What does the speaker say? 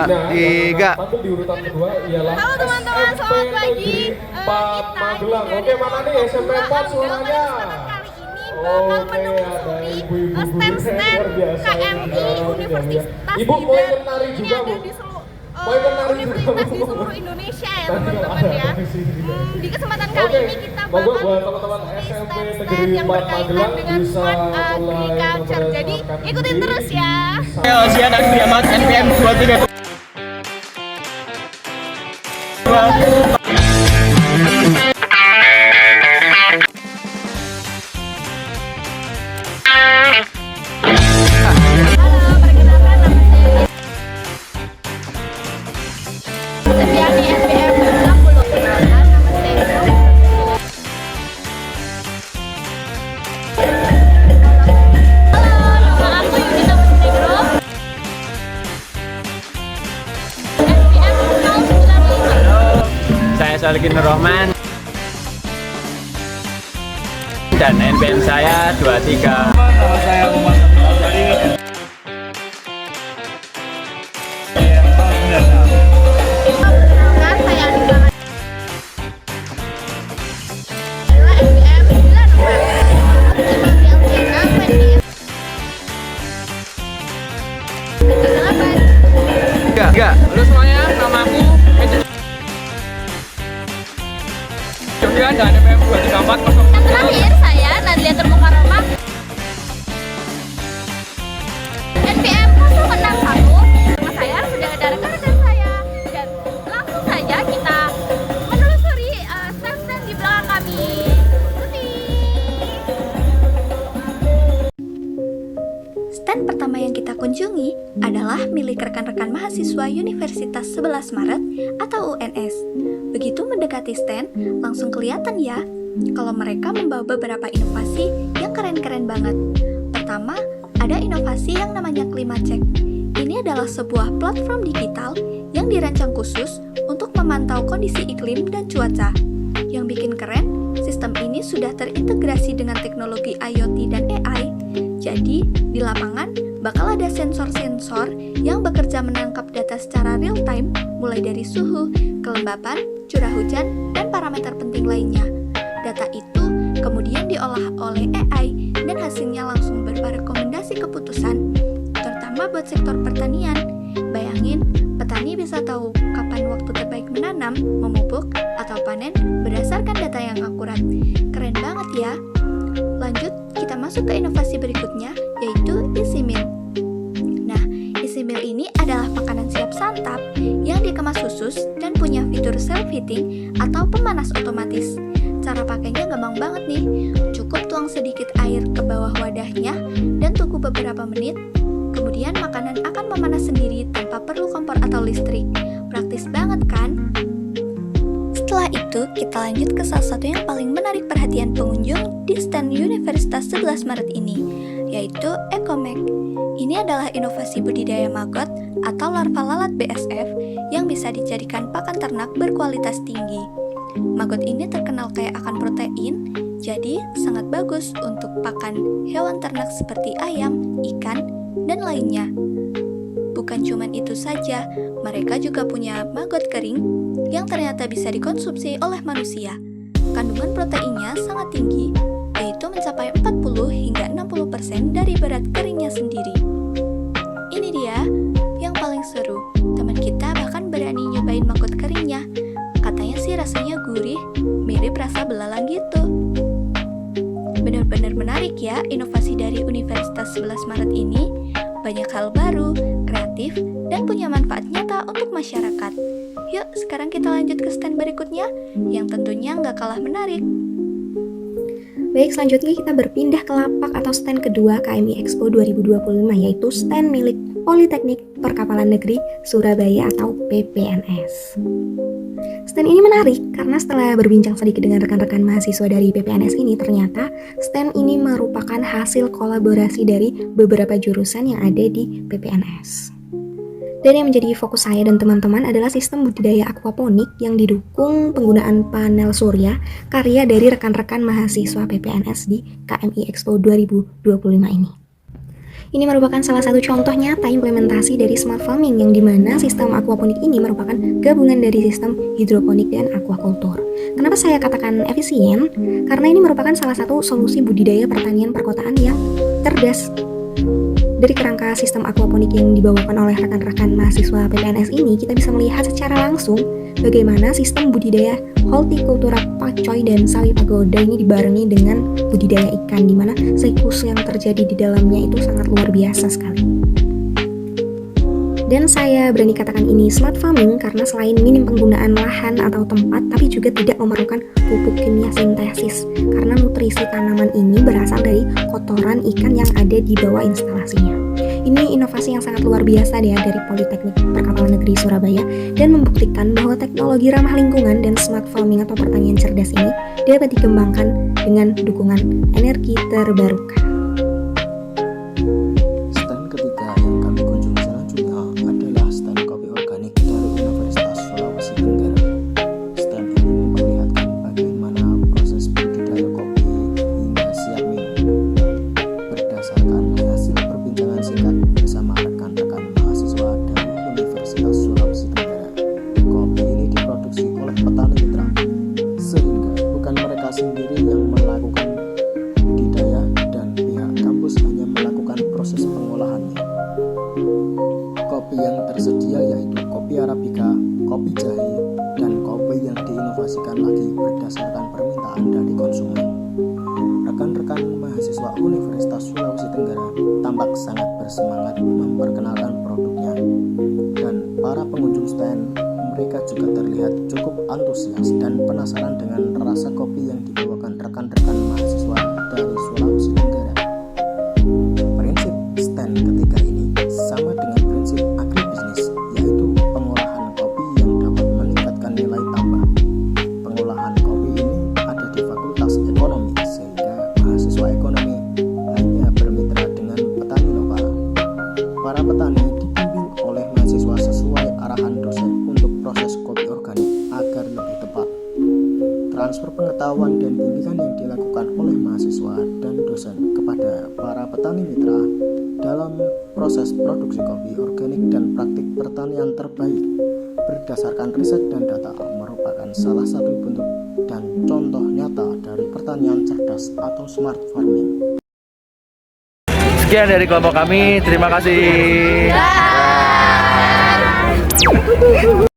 Tiga. Tampil di urutan kedua ialah Halo teman-teman, SMP selamat pagi. Negeri 4 Magelang. Oke, mana nih SMP 4 suaranya? Oke, ada ibu-ibu guru luar biasa. KMI Universitas Ibu mau ikut nari juga, Bu? Mau ikut nari juga, Universitas di Bu? seluruh Indonesia ya Tadi teman-teman ya. ada di sini. Di kesempatan kali Oke, ini kita monggo bakal buat teman-teman SMP Negeri yang 4 berkaitan Magelang dengan bisa smart mulai agriculture. Jadi ikutin terus ya. Sian Agri Amat NPM 23. Setiani NPM 60. Nama aku Yudhita Musnegro. NPM 095. Saya Salikin Nur Rahman dan NPM saya 23. Nama saya Umar Abdul. Perkenalkan, saya Anissa adalah NPM 94. Seperti LCK, PNS 78. Tiga. Halo semuanya, nama aku Julian dan NPM 234. Yang terakhir saya Nadlia Termukarramah NPM 061. Nama saya sudah ada rekan-rekan saya dan langsung saja kita menelusuri stand-stand di belakang kami. Stand pertama yang kita kunjungi adalah milik rekan-rekan mahasiswa Universitas 11 Maret atau UNS. Begitu mendekati stand, langsung kelihatan ya kalau mereka membawa beberapa inovasi yang keren-keren banget. Pertama, ada inovasi yang namanya Klimacek. Ini adalah sebuah platform digital yang dirancang khusus untuk memantau kondisi iklim dan cuaca. Yang bikin keren, sistem ini sudah terintegrasi dengan teknologi IoT dan AI. Jadi, di lapangan bakal ada sensor-sensor yang bekerja menangkap data secara real time, mulai dari suhu, kelembapan, curah hujan, dan parameter penting lainnya. Data itu kemudian diolah oleh AI dan hasilnya langsung berrekomendasi keputusan, terutama buat sektor pertanian. Bayangin, petani bisa tahu kapan waktu terbaik menanam, memupuk, atau panen berdasarkan data yang akurat. Keren banget ya! Lanjut, kita masuk ke inovasi berikutnya, yaitu Easy Meal. Nah, Easy Meal ini adalah makanan siap santap yang dikemas khusus dan punya fitur self-heating atau pemanas otomatis. Cara pakainya gampang banget nih, cukup tuang sedikit air ke bawah wadahnya dan tunggu beberapa menit, kemudian makanan akan memanas sendiri tanpa perlu kompor atau listrik. Praktis banget kan? Setelah itu, kita lanjut ke salah satu yang paling menarik perhatian pengunjung di stand Universitas 11 Maret ini, yaitu EcoMag. Ini adalah inovasi budidaya maggot atau larva lalat BSF yang bisa dijadikan pakan ternak berkualitas tinggi. Maggot ini terkenal kaya akan protein, jadi sangat bagus untuk pakan hewan ternak seperti ayam, ikan, dan lainnya. Bukan cuman itu saja, mereka juga punya maggot kering yang ternyata bisa dikonsumsi oleh manusia. Kandungan proteinnya sangat tinggi, yaitu mencapai 40 hingga 60% dari berat keringnya sendiri. Ini dia yang paling seru, teman kita bahkan berani nyobain maggot keringnya. Katanya sih rasanya gurih, mirip rasa belalang gitu. Benar-benar menarik ya inovasi dari Universitas 11 Maret ini. Banyak hal baru, kreatif, dan punya manfaat nyata untuk masyarakat. Yuk, sekarang kita lanjut ke stand berikutnya, yang tentunya nggak kalah menarik. Baik, selanjutnya kita berpindah ke lapak atau stand kedua KMI Expo 2025, yaitu stand milik Politeknik Perkapalan Negeri Surabaya atau PPNS. Stand ini menarik karena setelah berbincang sedikit dengan rekan-rekan mahasiswa dari PPNS ini, ternyata stand ini merupakan hasil kolaborasi dari beberapa jurusan yang ada di PPNS. Dan yang menjadi fokus saya dan teman-teman adalah sistem budidaya aquaponik yang didukung penggunaan panel surya karya dari rekan-rekan mahasiswa PPNS di KMI Expo 2025 ini. Ini merupakan salah satu contoh nyata implementasi dari smart farming yang dimana sistem aquaponik ini merupakan gabungan dari sistem hidroponik dan aquaculture. Kenapa saya katakan efisien? Karena ini merupakan salah satu solusi budidaya pertanian perkotaan yang cerdas. Dari kerangka sistem aquaponik yang dibawakan oleh rekan-rekan mahasiswa PPNS ini, kita bisa melihat secara langsung bagaimana sistem budidaya hortikultura pakcoy dan sawi pagoda ini dibarengi dengan budidaya ikan, di mana siklus yang terjadi di dalamnya itu sangat luar biasa sekali. Dan saya berani katakan ini smart farming karena selain minim penggunaan lahan atau tempat, tapi juga tidak memerlukan pupuk kimia sintesis karena nutrisi tanaman ini berasal dari kotoran ikan yang ada di bawah instalasinya. Ini inovasi yang sangat luar biasa ya dari Politeknik Perkapalan Negeri Surabaya dan membuktikan bahwa teknologi ramah lingkungan dan smart farming atau pertanian cerdas ini dapat dikembangkan dengan dukungan energi terbarukan. Stand ketiga yang kami kunjungi selanjutnya adalah stand kopi organik dari Universitas Sulawesi Tenggara. Stand ini memperlihatkan bagaimana proses budidaya kopi hingga siap minum. Berdasarkan hasil perbincangan singkat bersama rekan-rekan mahasiswa dari Universitas Sulawesi Tenggara, kopi ini diproduksi oleh petani mitra, sehingga bukan mereka sendiri yang melakukan budidaya dan pihak kampus hanya melakukan proses pengolahannya. Kopi yang tersedia yaitu kopi Arabica, kopi jahe, dan kopi yang diinovasikan lagi berdasarkan permintaan dari konsumen. Rekan-rekan mahasiswa Universitas Sulawesi Tenggara tampak sangat bersemangat memperkenalkan produknya, dan para pengunjung stand mereka juga terlihat cukup antusias dan penasaran dengan rasa kopi yang dibawakan rekan-rekan mahasiswa dari Sulawesi Tenggara. Prinsip stand ketiga ini sama dengan prinsip agribisnis, yaitu pengolahan kopi yang dapat meningkatkan nilai tambah. Pengolahan kopi ini ada di Fakultas Ekonomi, sehingga mahasiswa ekonomi hanya bermitra dengan petani lokal. Para petani dibimbing oleh mahasiswa sesuai arahan dosen untuk proses kopi organik agar lebih tepat. Transfer pengetahuan dan bimbingan yang dilakukan oleh mahasiswa dan dosen kepada para petani mitra dalam proses produksi kopi organik dan praktik pertanian terbaik berdasarkan riset dan data merupakan salah satu bentuk dan contoh nyata dari pertanian cerdas atau smart farming. Sekian dari kelompok kami, terima kasih.